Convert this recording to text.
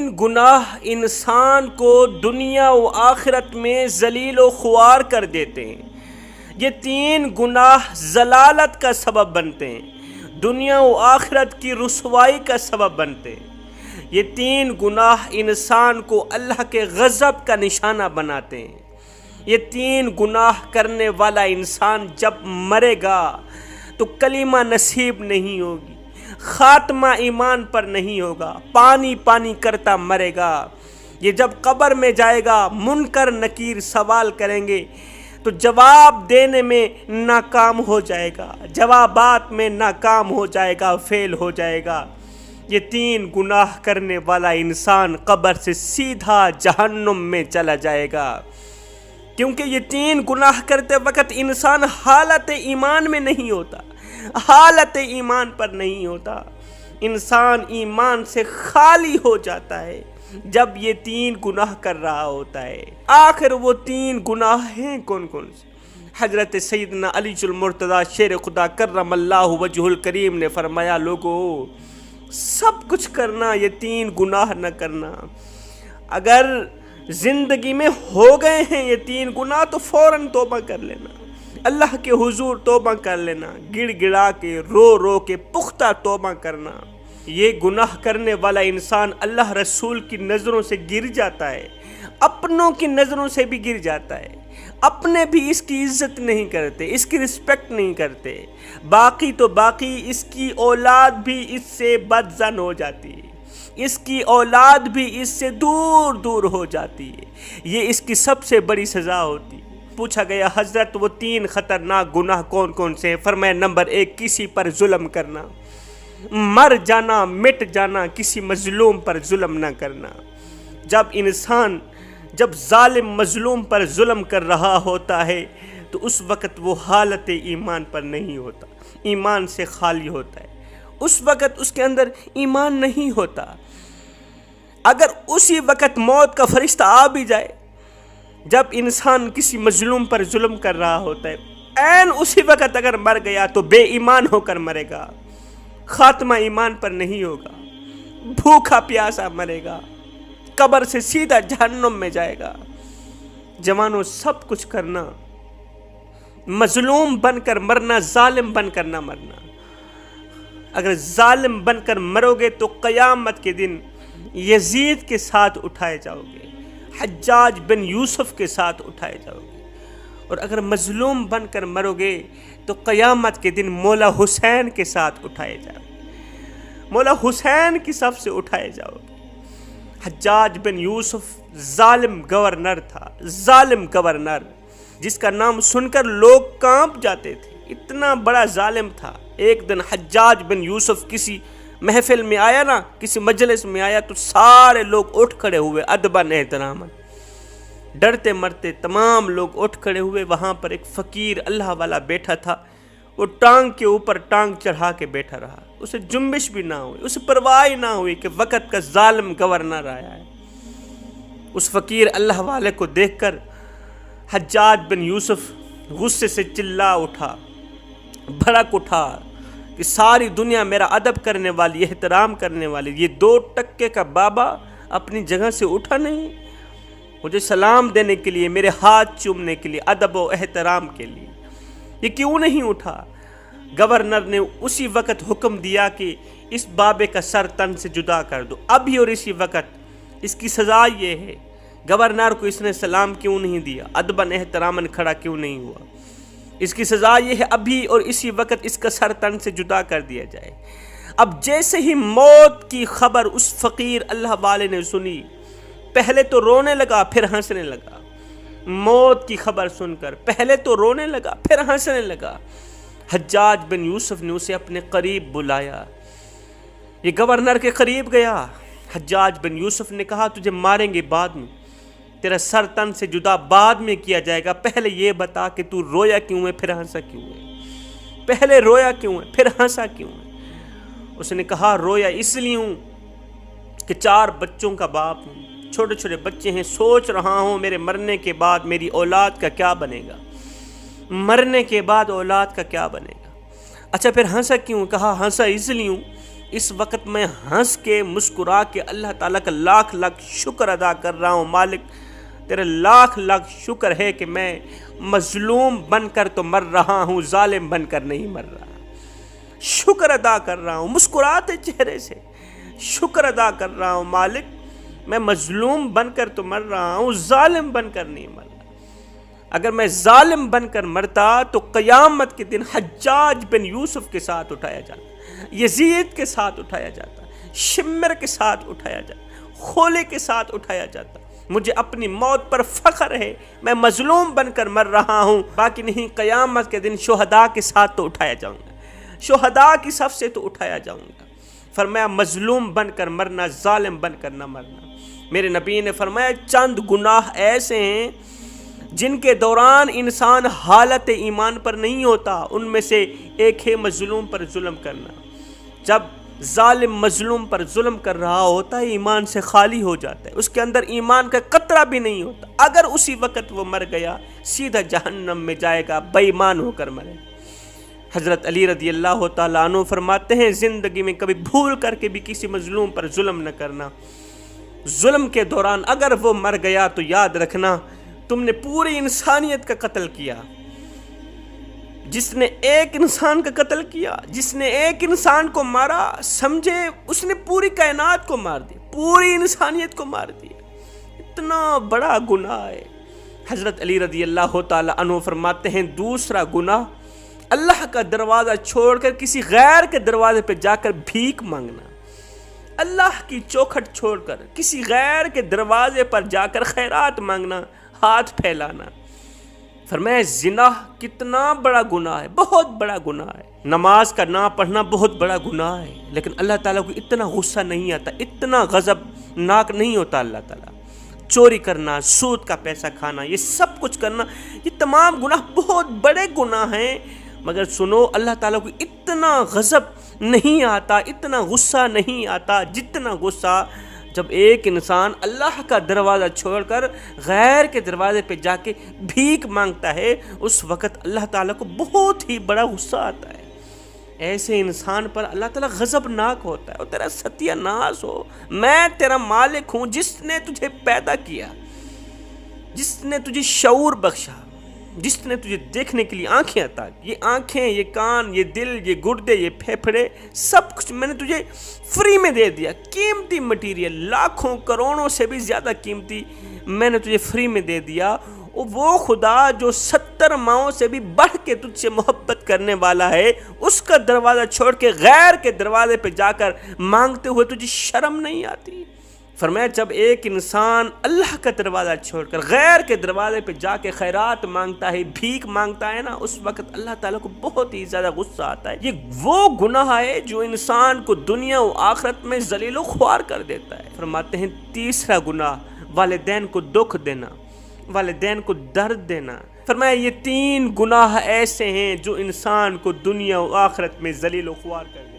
تین گناہ انسان کو دنیا و آخرت میں ذلیل و خوار کر دیتے ہیں۔ یہ تین گناہ ضلالت کا سبب بنتے ہیں، دنیا و آخرت کی رسوائی کا سبب بنتے ہیں۔ یہ تین گناہ انسان کو اللہ کے غضب کا نشانہ بناتے ہیں۔ یہ تین گناہ کرنے والا انسان جب مرے گا تو کلمہ نصیب نہیں ہوگی، خاتمہ ایمان پر نہیں ہوگا، پانی پانی کرتا مرے گا۔ یہ جب قبر میں جائے گا، منکر نکیر سوال کریں گے تو جواب دینے میں ناکام ہو جائے گا، جوابات میں ناکام ہو جائے گا، فیل ہو جائے گا۔ یہ تین گناہ کرنے والا انسان قبر سے سیدھا جہنم میں چلا جائے گا، کیونکہ یہ تین گناہ کرتے وقت انسان حالت ایمان میں نہیں ہوتا، حالت ایمان پر نہیں ہوتا۔ انسان ایمان سے خالی ہو جاتا ہے جب یہ تین گناہ کر رہا ہوتا ہے۔ آخر وہ تین گناہ ہیں کون کون سے؟ حضرت سیدنا علی المرتضیٰ شیر خدا کرم اللہ وجہ الکریم نے فرمایا، لوگو سب کچھ کرنا، یہ تین گناہ نہ کرنا۔ اگر زندگی میں ہو گئے ہیں یہ تین گناہ تو فوراً توبہ کر لینا، اللہ کے حضور توبہ کر لینا، گڑ گڑا کے رو رو کے پختہ توبہ کرنا۔ یہ گناہ کرنے والا انسان اللہ رسول کی نظروں سے گر جاتا ہے، اپنوں کی نظروں سے بھی گر جاتا ہے، اپنے بھی اس کی عزت نہیں کرتے، اس کی رسپیکٹ نہیں کرتے، باقی تو باقی اس کی اولاد بھی اس سے بدظن ہو جاتی ہے، اس کی اولاد بھی اس سے دور دور ہو جاتی ہے۔ یہ اس کی سب سے بڑی سزا ہوتی ہے۔ پوچھا گیا حضرت وہ تین خطرناک گناہ کون کون سے ہیں؟ فرمایا نمبر 1 کسی پر ظلم کرنا، مر جانا مٹ جانا، کسی مظلوم پر ظلم نہ کرنا۔ جب ظالم مظلوم پر ظلم کر رہا ہوتا ہے تو اس وقت وہ حالت ایمان پر نہیں ہوتا، ایمان سے خالی ہوتا ہے، اس وقت اس کے اندر ایمان نہیں ہوتا۔ اگر اسی وقت موت کا فرشتہ آ بھی جائے، جب انسان کسی مظلوم پر ظلم کر رہا ہوتا ہے، عین اسی وقت اگر مر گیا تو بے ایمان ہو کر مرے گا، خاتمہ ایمان پر نہیں ہوگا، بھوکا پیاسا مرے گا، قبر سے سیدھا جہنم میں جائے گا۔ جوانوں سب کچھ کرنا، مظلوم بن کر مرنا، ظالم بن کر نہ مرنا۔ اگر ظالم بن کر مرو گے تو قیامت کے دن یزید کے ساتھ اٹھائے جاؤ گے، حجاج بن یوسف کے ساتھ اٹھائے جاؤ گے۔ اور اگر مظلوم بن کر مرو گے تو قیامت کے دن مولا حسین کے ساتھ اٹھائے جاؤ گے، مولا حسین کی صف سے اٹھائے جاؤ گے۔ حجاج بن یوسف ظالم گورنر تھا، ظالم گورنر جس کا نام سن کر لوگ کانپ جاتے تھے، اتنا بڑا ظالم تھا۔ ایک دن حجاج بن یوسف کسی محفل میں آیا نا، کسی مجلس میں آیا تو سارے لوگ اٹھ کھڑے ہوئے ادباً احتراماً، ڈرتے مرتے تمام لوگ اٹھ کھڑے ہوئے۔ وہاں پر ایک فقیر اللہ والا بیٹھا تھا، وہ ٹانگ کے اوپر ٹانگ چڑھا کے بیٹھا رہا، اسے جنبش بھی نہ ہوئی، اسے پرواہ نہ ہوئی کہ وقت کا ظالم گورنر آیا ہے۔ اس فقیر اللہ والے کو دیکھ کر حجاج بن یوسف غصے سے چلا اٹھا، بھڑک اٹھا کہ ساری دنیا میرا ادب کرنے والی، احترام کرنے والی، یہ 2 ٹکے کا بابا اپنی جگہ سے اٹھا نہیں مجھے سلام دینے کے لیے، میرے ہاتھ چومنے کے لیے، ادب و احترام کے لیے، یہ کیوں نہیں اٹھا؟ گورنر نے اسی وقت حکم دیا کہ اس بابے کا سر تن سے جدا کر دو، ابھی اور اسی وقت۔ اس کی سزا یہ ہے، گورنر کو اس نے سلام کیوں نہیں دیا، ادباً احتراماً کھڑا کیوں نہیں ہوا؟ اس کی سزا یہ ہے ابھی اور اسی وقت اس کا سر تن سے جدا کر دیا جائے۔ اب جیسے ہی موت کی خبر اس فقیر اللہ والے نے سنی، پہلے تو رونے لگا پھر ہنسنے لگا۔ موت کی خبر سن کر پہلے تو رونے لگا پھر ہنسنے لگا۔ حجاج بن یوسف نے اسے اپنے قریب بلایا، یہ گورنر کے قریب گیا۔ حجاج بن یوسف نے کہا تجھے ماریں گے بعد میں، تیرا سر تن سے جدا بعد میں کیا جائے گا، پہلے یہ بتا کہ تو رویا کیوں ہے پھر ہنسا کیوں ہے، پہلے رویا کیوں ہے پھر ہنسا کیوں ہے؟ اس نے کہا رویا اس لیے ہوں کہ 4 بچوں کا باپ ہوں، چھوٹے چھوٹے بچے ہیں، سوچ رہا ہوں میرے مرنے کے بعد میری اولاد کا کیا بنے گا، مرنے کے بعد اولاد کا کیا بنے گا۔ اچھا پھر ہنسا کیوں؟ کہا ہنسا اس لیے ہوں اس وقت میں ہنس کے مسکرا کے اللہ تعالیٰ کا لاکھ لاکھ شکر ادا کر رہا ہوں، مالک تیرے لاکھ لاکھ شکر ہے کہ میں مظلوم بن کر تو مر رہا ہوں، ظالم بن کر نہیں مر رہا۔ شکر ادا کر رہا ہوں مسکراتے چہرے سے، شکر ادا کر رہا ہوں مالک میں مظلوم بن کر تو مر رہا ہوں، ظالم بن کر نہیں مر رہا۔ اگر میں ظالم بن کر مرتا تو قیامت کے دن حجاج بن یوسف کے ساتھ اٹھایا جاتا، یزید کے ساتھ اٹھایا جاتا، شمر کے ساتھ اٹھایا جاتا، خولے کے ساتھ اٹھایا جاتا۔ مجھے اپنی موت پر فخر ہے، میں مظلوم بن کر مر رہا ہوں، باقی نہیں قیامت کے دن شہداء کے ساتھ تو اٹھایا جاؤں گا، شہداء کی صف سے تو اٹھایا جاؤں گا۔ فرمایا مظلوم بن کر مرنا، ظالم بن کر نہ مرنا۔ میرے نبی نے فرمایا چند گناہ ایسے ہیں جن کے دوران انسان حالت ایمان پر نہیں ہوتا، ان میں سے ایک ہے مظلوم پر ظلم کرنا۔ جب ظالم مظلوم پر ظلم کر رہا ہوتا ہے ایمان سے خالی ہو جاتا ہے، اس کے اندر ایمان کا قطرہ بھی نہیں ہوتا، اگر اسی وقت وہ مر گیا سیدھا جہنم میں جائے گا، بے ایمان ہو کر مرے۔ حضرت علی رضی اللہ تعالیٰ عنہ فرماتے ہیں زندگی میں کبھی بھول کر کے بھی کسی مظلوم پر ظلم نہ کرنا، ظلم کے دوران اگر وہ مر گیا تو یاد رکھنا تم نے پوری انسانیت کا قتل کیا۔ جس نے ایک انسان کا قتل کیا، جس نے ایک انسان کو مارا، سمجھے اس نے پوری کائنات کو مار دیا، پوری انسانیت کو مار دیا۔ اتنا بڑا گناہ ہے۔ حضرت علی رضی اللہ تعالیٰ عنہ فرماتے ہیں دوسرا گناہ اللہ کا دروازہ چھوڑ کر کسی غیر کے دروازے پہ جا کر بھیک مانگنا، اللہ کی چوکھٹ چھوڑ کر کسی غیر کے دروازے پر جا کر خیرات مانگنا، ہاتھ پھیلانا۔ فرمایا زنا کتنا بڑا گناہ ہے، بہت بڑا گناہ ہے۔ نماز کا نہ پڑھنا بہت بڑا گناہ ہے، لیکن اللہ تعالیٰ کو اتنا غصہ نہیں آتا، اتنا غضب ناک نہیں ہوتا اللہ تعالیٰ۔ چوری کرنا، سود کا پیسہ کھانا، یہ سب کچھ کرنا، یہ تمام گناہ بہت بڑے گناہ ہیں، مگر سنو اللہ تعالیٰ کو اتنا غضب نہیں آتا، اتنا غصہ نہیں آتا جتنا غصہ جب ایک انسان اللہ کا دروازہ چھوڑ کر غیر کے دروازے پہ جا کے بھیک مانگتا ہے، اس وقت اللہ تعالیٰ کو بہت ہی بڑا غصہ آتا ہے۔ ایسے انسان پر اللہ تعالیٰ غضب ناک ہوتا ہے، اور تیرا ستیہ ناس ہو، میں تیرا مالک ہوں جس نے تجھے پیدا کیا، جس نے تجھے شعور بخشا، جس نے تجھے دیکھنے کے لیے آنکھیں عطا کی۔ یہ آنکھیں، یہ کان، یہ دل، یہ گردے، یہ پھیپھڑے، سب کچھ میں نے تجھے فری میں دے دیا۔ قیمتی مٹیریل، لاکھوں کروڑوں سے بھی زیادہ قیمتی میں نے تجھے فری میں دے دیا۔ وہ خدا جو 70 ماؤں سے بھی بڑھ کے تجھ سے محبت کرنے والا ہے، اس کا دروازہ چھوڑ کے غیر کے دروازے پہ جا کر مانگتے ہوئے تجھے شرم نہیں آتی؟ فرمایا جب ایک انسان اللہ کا دروازہ چھوڑ کر غیر کے دروازے پہ جا کے خیرات مانگتا ہے، بھیک مانگتا ہے نا، اس وقت اللہ تعالیٰ کو بہت ہی زیادہ غصہ آتا ہے۔ یہ وہ گناہ ہے جو انسان کو دنیا و آخرت میں ذلیل و خوار کر دیتا ہے۔ فرماتے ہیں تیسرا گناہ والدین کو دکھ دینا، والدین کو درد دینا۔ فرمایا یہ 3 گناہ ایسے ہیں جو انسان کو دنیا و آخرت میں ذلیل و خوار کر دیتے ہیں۔